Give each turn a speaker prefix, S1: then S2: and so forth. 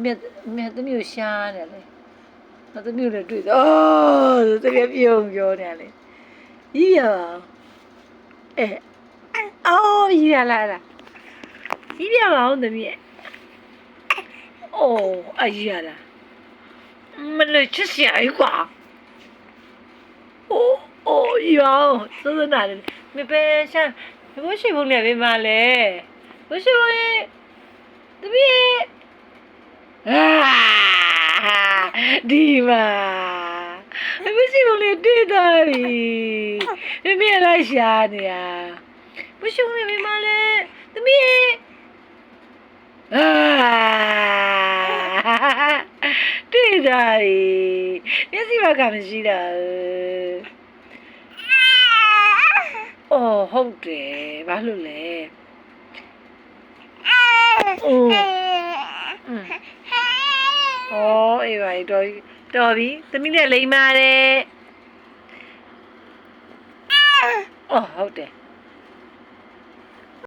S1: မြတ်သမီးကိုရှားတယ်လေနောက်သမီးကိုလည်းတွေ့တယ်အော်တကယ်ပြုံးပြောနေလေကြီးပြပါအော်ကြီးရလာကြီးပြပါဦးသမီးရဲ့အိုးအကြီးရလာမလို့ချစ်စရာကြီးကွာအိုးရောစိုးစိုးနာလေမပဲရှာဘိုးရှိဖို့လည်းပဲမလဲဘိုးရှိဖို့သမီးဒီမှာဘိုးရှိဖို့လည်းတွေ့သွားပြီမလိုက်ရှာနေရဘိုးရှိဖို့လည်းမလဲသမီးတွေ့သွားပြီမျက်စိဘက်ကမရှိတော့အော်ဟုတ်တယ်ဘာလို့လဲအော်အေးပါတော်ပြီသမီးနဲ့လိမ့်ပါတယ်အော်ဟုတ်တယ်